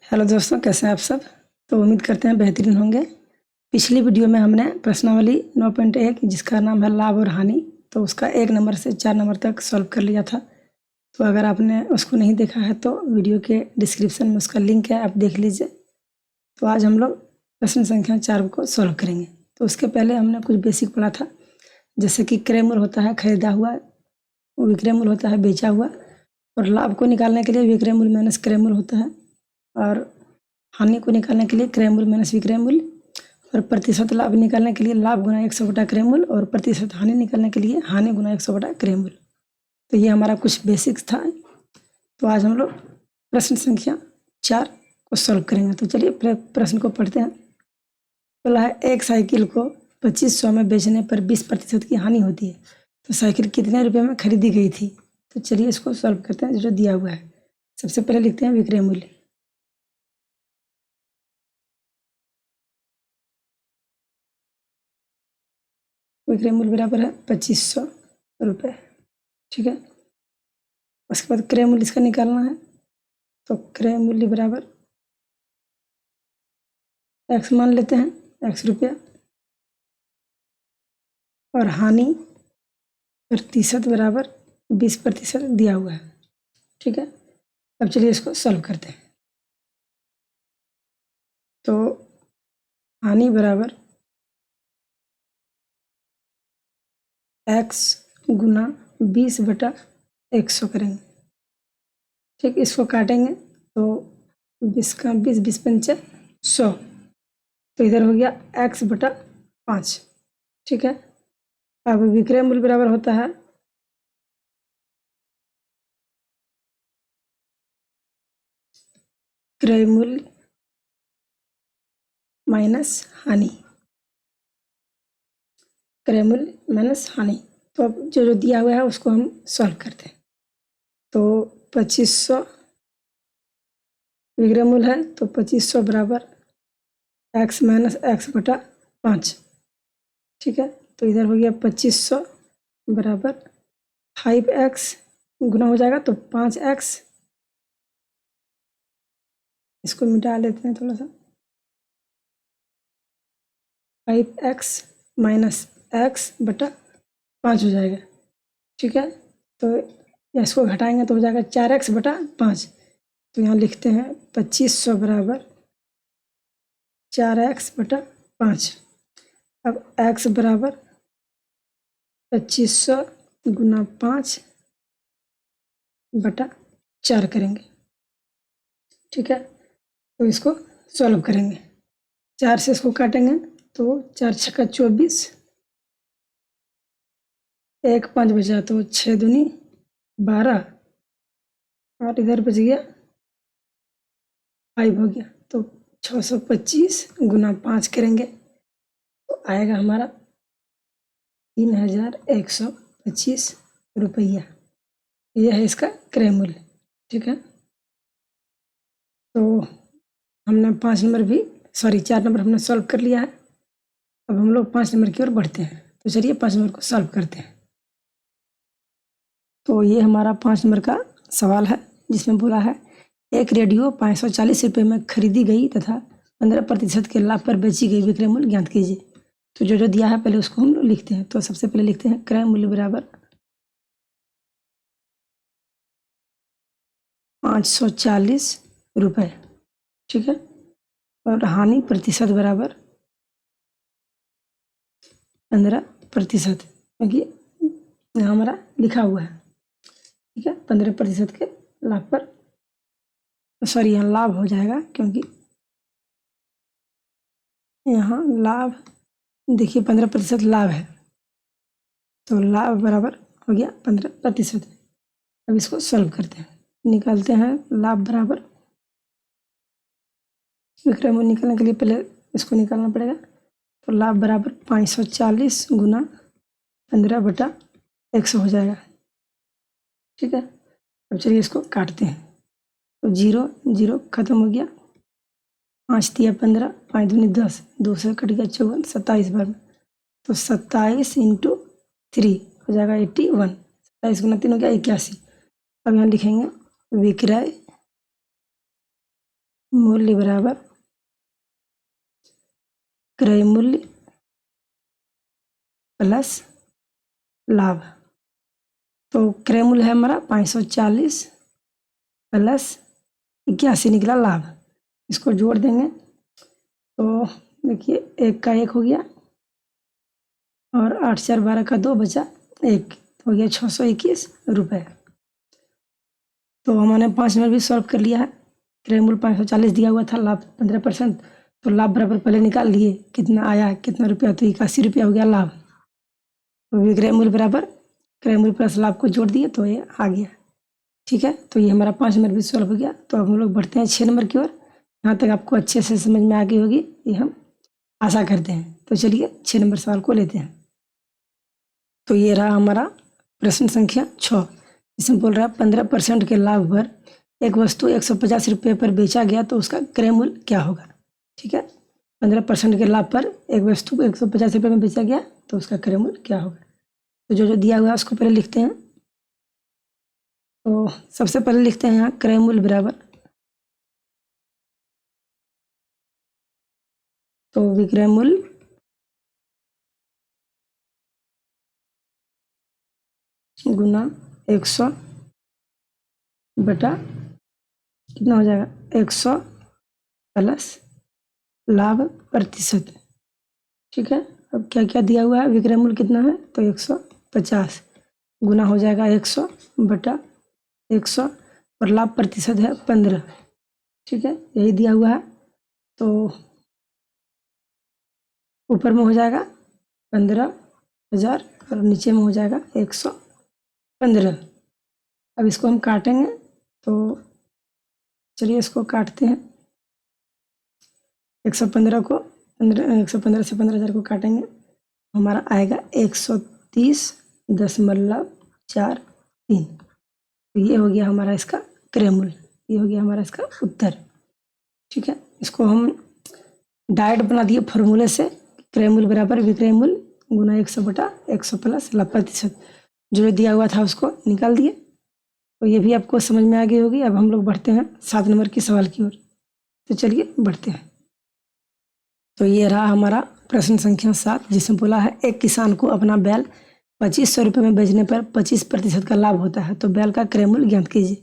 Hello दोस्तों, कैसे हैं आप सब। तो उम्मीद करते हैं बेहतरीन होंगे। पिछली वीडियो में हमने प्रश्नावली 9.1 जिसका नाम है लाभ और हानि, तो उसका 1 नंबर से 4 नंबर तक सॉल्व कर लिया था। तो अगर आपने उसको नहीं देखा है तो वीडियो के डिस्क्रिप्शन में उसका लिंक है, आप देख लीजिए। तो आज हम लोग प्रश्न संख्या 4 को सॉल्व करेंगे। तो उसके पहले हमने कुछ बेसिक पढ़ा था, जैसे कि क्रय मूल्य होता है खरीदा हुआ, विक्रय मूल्य होता है बेचा हुआ, और लाभ को निकालने के लिए विक्रय मूल्य माइनस क्रय मूल्य होता है, और हानि को निकालने के लिए क्रय मूल्य माइनस विक्रय मूल्य, और प्रतिशत लाभ निकालने के लिए लाभ गुना 100 बटा क्रय मूल्य, और प्रतिशत हानि निकालने के लिए हानि गुना 100 बटा क्रय मूल्य। तो ये हमारा कुछ बेसिक्स था। तो आज हम लोग प्रश्न संख्या 4 को सॉल्व करेंगे। तो चलिए प्रश्न को पढ़ते हैं। बोला है एक साइकिल को 2500 में बेचने पर 20% की हानि होती है, तो साइकिल कितने रुपए में खरीदी गई थी। तो चलिए इसको सॉल्व करते हैं जो दिया हुआ है। सबसे पहले लिखते हैं विक्रय मूल्य। विक्रय मूल्य बराबर है 2500 रुपये। ठीक है, उसके बाद क्रय मूल्य इसका निकालना है। तो क्रय मूल्य बराबर एक्स मान लेते हैं, एक्स रुपया, और हानि प्रतिशत बराबर 20% दिया हुआ है। ठीक है, अब चलिए इसको सॉल्व करते हैं। तो हानि बराबर एक्स गुना 20 बटा 100 करेंगे। ठीक, इसको काटेंगे तो 20 का 20, 20 पंचे 100, तो इधर हो गया एक्स बटा 5। ठीक है, अब विक्रय मूल्य बराबर होता है क्रय मूल्य माइनस हानि, क्रय मूल्य माइनस हानि। तो अब जो दिया हुआ है उसको हम सॉल्व करते हैं। तो 2500 विक्रय मूल्य है, तो 2500 बराबर एक्स माइनस एक्स बटा 5। ठीक है, तो इधर हो गया 2500 बराबर 5x गुना हो जाएगा तो 5x, इसको मिटा लेते हैं थोड़ा सा, 5x माइनस एक्स बटा 5 हो जाएगा। ठीक है, तो इसको घटाएंगे तो हो जाएगा 4x बटा 5। तो यहाँ लिखते हैं 2500 बराबर 4x बटा 5। अब x बराबर 2500 गुना 5 बटा 4 करेंगे। ठीक है, तो इसको सॉल्व करेंगे। 4 से इसको काटेंगे तो 4 छक्का 24, 1 5 बचा तो 6 दूनी 12, और इधर बच गया 5 हो गया। तो 625 गुना 5 करेंगे तो आएगा हमारा 3125 रुपया। यह है इसका क्रय मूल्य। ठीक है, तो हमने 5 नंबर भी 4 नंबर हमने सॉल्व कर लिया है। अब हम लोग 5 नंबर की ओर बढ़ते हैं। तो चलिए 5 नंबर को सॉल्व करते हैं। तो ये हमारा 5 नंबर का सवाल है, जिसमें बोला है एक रेडियो 540 रुपये में खरीदी गई तथा 15% के लाभ पर बेची गई, विक्रय मूल्य ज्ञात कीजिए। तो जो जो दिया है पहले उसको हम लोग लिखते हैं। तो सबसे पहले लिखते हैं क्रय मूल्य बराबर 540 रुपये। ठीक है, और हानि प्रतिशत बराबर 15%, क्योंकि यहाँ हमारा लिखा हुआ है। ठीक है, 15% के लाभ पर, यहाँ लाभ हो जाएगा, क्योंकि यहाँ लाभ देखिए 15% लाभ है, तो लाभ बराबर हो गया 15%। अब इसको सॉल्व करते हैं, निकालते हैं लाभ बराबर, विक्रय मूल्य निकालने के लिए पहले इसको निकालना पड़ेगा। तो लाभ बराबर 540 गुना 15 बटा 100 हो जाएगा। ठीक है, अब चलिए इसको काटते हैं। तो 0 0 खत्म हो गया, 5 तिया 15, 5 दूनी 10, 2 से कट गया 54, 27 बार में, तो 27 इंटू 3 हो जाएगा 81। 27 गुना 3 हो गया 81। अब यहाँ लिखेंगे विक्रय मूल्य बराबर क्रय मूल्य प्लस लाभ। तो क्रय मूल्य है हमारा 540 प्लस 81 निकला लाभ। इसको जोड़ देंगे तो देखिए 1 का 1 हो गया और 8 4 12 का 2 बचा 1, हो गया 621 रुपये। तो हमने 5 नंबर भी सॉल्व कर लिया है। क्रय मूल्य 540 दिया हुआ था, लाभ 15%, तो लाभ बराबर पहले निकाल लिए कितना आया कितना रुपया, तो 81 रुपया हो गया लाभ। तो विक्रय मूल्य बराबर क्रय मूल्य प्लस लाभ को जोड़ दिए तो ये आ गया। ठीक है, तो ये हमारा 5 नंबर भी सॉल्व हो गया। तो अब हम लोग बढ़ते हैं 6 नंबर की ओर। यहाँ तक आपको अच्छे से समझ में आ गई होगी, ये हम आशा करते हैं। तो चलिए 6 नंबर सवाल को लेते हैं। तो ये रहा हमारा प्रश्न संख्या 6। इसमें बोल रहा है 15% के लाभ पर एक वस्तु 150 रुपये पर बेचा गया तो उसका क्रय मूल्य क्या होगा। ठीक है, 15% के लाभ पर एक वस्तु 150 रुपये में बेचा गया तो उसका क्रय मूल्य क्या होगा। तो जो जो दिया हुआ है उसको पहले लिखते हैं। तो सबसे पहले लिखते हैं यहाँ क्रय मूल्य बराबर, तो विक्रय मूल्य गुना 100 बटा कितना हो जाएगा 100 प्लस लाभ प्रतिशत। ठीक है, अब क्या क्या दिया हुआ है, विक्रय मूल्य कितना है तो 150 गुना हो जाएगा 100 बटा 100 और लाभ प्रतिशत है 15। ठीक है, यही दिया हुआ है। तो ऊपर में हो जाएगा 15,000 और नीचे में हो जाएगा 115। अब इसको हम काटेंगे तो चलिए इसको काटते हैं। 115 को 115 से 15,000 को काटेंगे, हमारा आएगा 130.43। तो ये हो गया हमारा इसका क्रय मूल्य, ये हो गया हमारा इसका उत्तर। ठीक है, इसको हम डायरेक्ट बना दिए फॉर्मूले से, क्रय मूल्य बराबर विक्रय मूल्य गुना 100 बटा 100 प्लस लाभ प्रतिशत। जो दिया हुआ था उसको निकाल दिए। तो ये भी आपको समझ में आ गई होगी। अब हम लोग बढ़ते हैं 7 नंबर की सवाल की ओर। तो चलिए बढ़ते हैं। तो ये रहा हमारा प्रश्न संख्या 7, जिसमें बोला है एक किसान को अपना बैल 2500 रुपये में बेचने पर 25% का लाभ होता है, तो बैल का क्रय मूल्य ज्ञात कीजिए।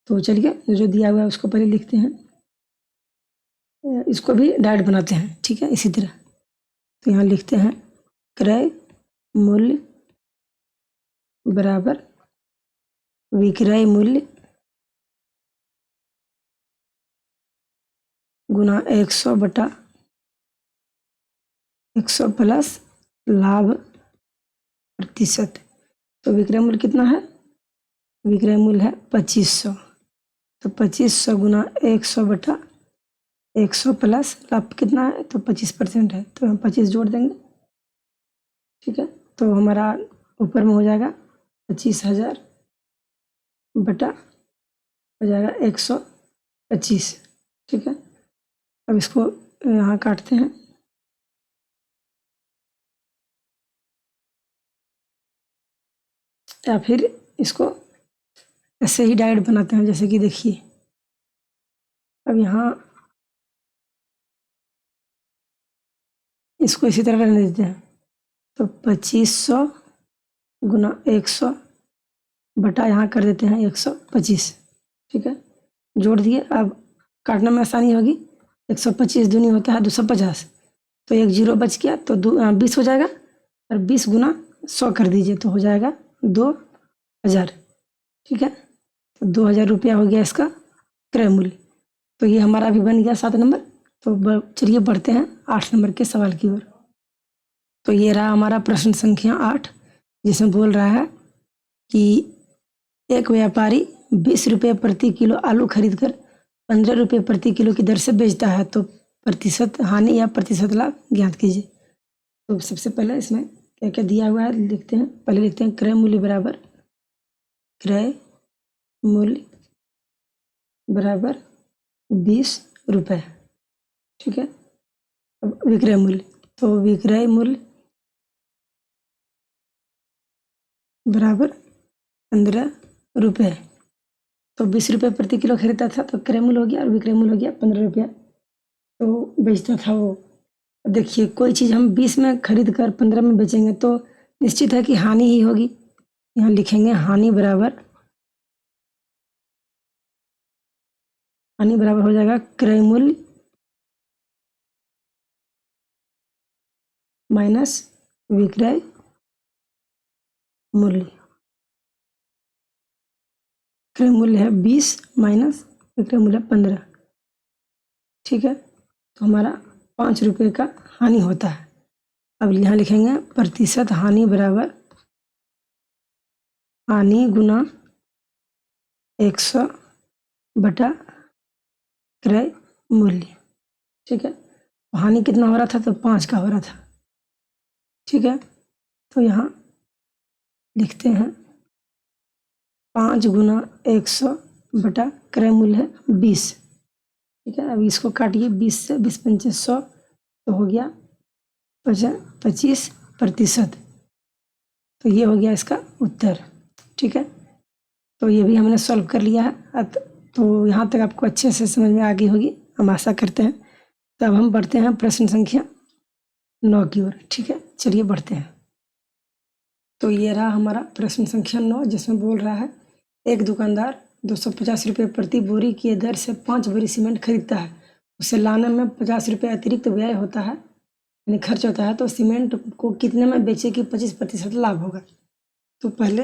तो चलिए जो दिया हुआ है उसको पहले लिखते हैं, इसको भी डायरेक्ट बनाते हैं। ठीक है, इसी तरह। तो यहाँ लिखते हैं क्रय मूल्य बराबर विक्रय मूल्य गुना 100 बटा 100 प्लस लाभ प्रतिशत। तो विक्रय मूल्य कितना है, विक्रय मूल्य है 2500, तो 2500 गुना 100 बटा 100 प्लस लाभ कितना है तो 25% है, तो हम 25 जोड़ देंगे। ठीक है, तो हमारा ऊपर में हो जाएगा 25,000 बटा हो जाएगा 125। ठीक है, अब इसको यहाँ काटते हैं। या फिर इसको ऐसे ही डायरेक्ट बनाते हैं, जैसे कि देखिए अब यहाँ इसको इसी तरह रहने देते हैं। तो 2500 गुना 100 बटा यहाँ कर देते हैं 125। ठीक है, जोड़ दिए। अब काटने में आसानी होगी। 125 दूनी होता है 250, तो एक जीरो बच गया तो 20 हो जाएगा, और 20 गुना 100 कर दीजिए तो हो जाएगा 2000। ठीक है, तो 2000 रुपया हो गया इसका क्रय मूल्य। तो ये हमारा अभी बन गया 7 नंबर। तो चलिए बढ़ते हैं 8 नंबर के सवाल की ओर। तो ये रहा हमारा प्रश्न संख्या 8, जिसमें बोल रहा है कि एक व्यापारी 20 रुपये प्रति किलो आलू खरीदकर 15 रुपये प्रति किलो की दर से बेचता है, तो प्रतिशत हानि या प्रतिशत लाभ ज्ञात कीजिए। तो सबसे पहले इसमें क्या क्या दिया हुआ है लिखते हैं। पहले लिखते हैं क्रय मूल्य बराबर क्रय मूल्य बराबर 20 रुपये। ठीक है, अब विक्रय मूल्य, तो विक्रय मूल्य बराबर 15 रुपये। तो 20 रुपये प्रति किलो खरीदता था, तो क्रय मूल्य हो गया और विक्रय मूल्य हो गया 15 रुपया, तो बेचता था वो। देखिए कोई चीज़ हम 20 में खरीद कर 15 में बेचेंगे तो निश्चित है कि हानि ही होगी। यहाँ लिखेंगे हानि बराबर हो जाएगा क्रय मूल्य माइनस विक्रय मूल्य। क्रय मूल्य है 20 माइनस विक्रय मूल्य 15, ठीक है। तो हमारा 5 रुपये का हानि होता है। अब यहाँ लिखेंगे प्रतिशत हानि बराबर हानि गुना 100 बटा क्रय मूल्य, ठीक है। हानि कितना हो रहा था, तो 5 का हो रहा था, ठीक है। तो यहाँ लिखते हैं 5 गुना 100 बटा क्रय मूल्य है 20, ठीक है। अब इसको काटिए, 20 से 20 पंचे 100, तो हो गया 25%। तो ये हो गया इसका उत्तर, ठीक है। तो ये भी हमने सॉल्व कर लिया है। तो यहाँ तक आपको अच्छे से समझ में आ गई होगी, हम आशा करते हैं। तो अब हम बढ़ते हैं प्रश्न संख्या 9 की ओर, ठीक है। चलिए बढ़ते हैं। तो ये रहा हमारा प्रश्न संख्या 9, जिसमें बोल रहा है एक दुकानदार 250 रुपये प्रति बोरी की दर से 5 बोरी सीमेंट खरीदता है। उसे लाने में 50 रुपये अतिरिक्त व्यय होता है, यानी खर्च होता है। तो सीमेंट को कितने में बेचे कि 25% लाभ होगा। तो पहले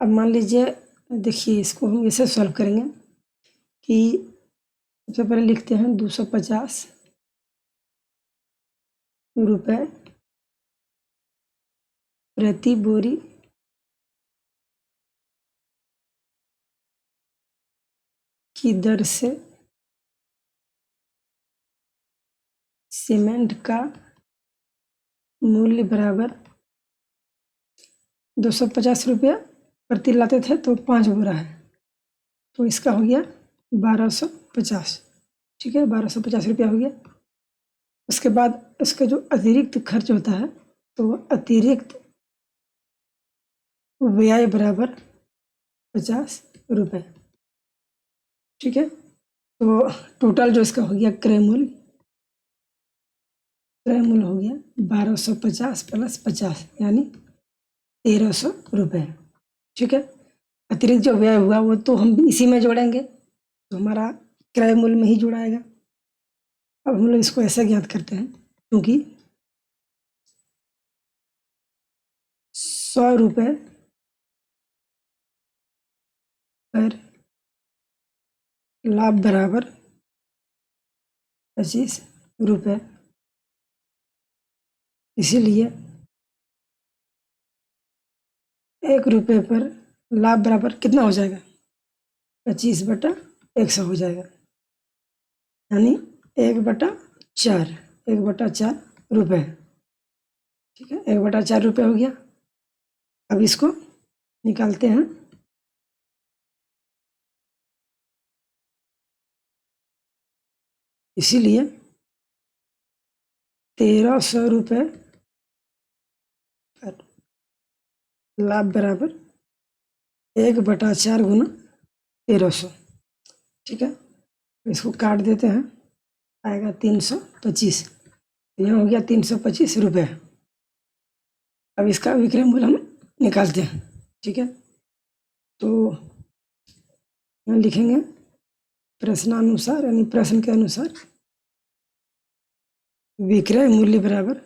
अब मान लीजिए, देखिए इसको हम ऐसे सॉल्व करेंगे कि सबसे पहले लिखते हैं 250 रुपये प्रति बोरी की दर से सीमेंट का मूल्य बराबर 250 रुपया प्रति लाते थे, तो 5 बोरा है, तो इसका हो गया 1250, ठीक है। 1250 रुपया हो गया। उसके बाद इसका जो अतिरिक्त खर्च होता है, तो अतिरिक्त व्यय बराबर 50 रुपये, ठीक है। तो टोटल जो इसका हो गया क्रय मूल्य हो गया 1250 प्लस 50, यानी 1300 रुपये, ठीक है। अतिरिक्त जो व्यय हुआ वो तो हम इसी में जोड़ेंगे, तो हमारा क्रय मूल्य में ही जुड़ाएगा। अब हम लोग इसको ऐसे ज्ञात करते हैं, क्योंकि 100 रुपये पर लाभ बराबर 25 रुपये, इसीलिए 1 रुपये पर लाभ बराबर कितना हो जाएगा, 25/100 हो जाएगा, यानी 1/4 रुपये, ठीक है। 1/4 रुपये हो गया। अब इसको निकालते हैं। इसीलिए 1300 रुपये पर लाभ बराबर 1/4 गुना 1300, ठीक है। इसको काट देते हैं, आएगा 325, यहाँ हो गया 325 रुपये। अब इसका विक्रय मूल्य हम निकालते हैं, ठीक है। तो यहाँ लिखेंगे प्रश्नानुसार, यानी प्रश्न के अनुसार विक्रय मूल्य बराबर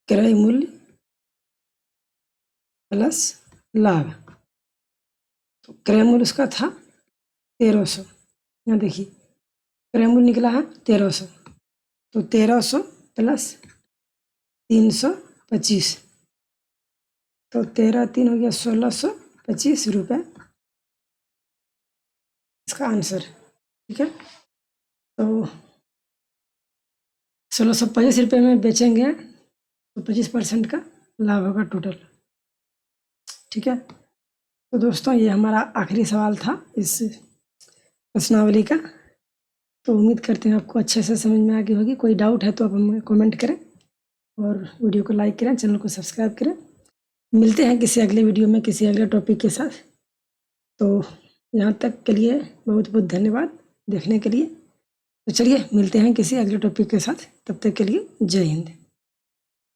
क्रय मूल्य प्लस लाभ। तो क्रय मूल्य उसका था 1300, यहाँ देखिए क्रय मूल्य निकला है 1300, तो 1300 प्लस 325, तो 13×3 हो गया 1625 रुपये, इसका आंसर, ठीक है। तो 1625 रुपये में बेचेंगे तो 25% का लाभ होगा टोटल, ठीक है। तो दोस्तों ये हमारा आखिरी सवाल था इस प्रश्नावली का। तो उम्मीद करते हैं आपको अच्छे से समझ में आ गई होगी। कोई डाउट है तो आप हमें कमेंट करें और वीडियो को लाइक करें, चैनल को सब्सक्राइब करें। मिलते हैं किसी अगले वीडियो में किसी अगले टॉपिक के साथ। तो यहाँ तक के लिए बहुत बहुत धन्यवाद देखने के लिए। तो चलिए मिलते हैं किसी अगले टॉपिक के साथ, तब तक के लिए जय हिंद।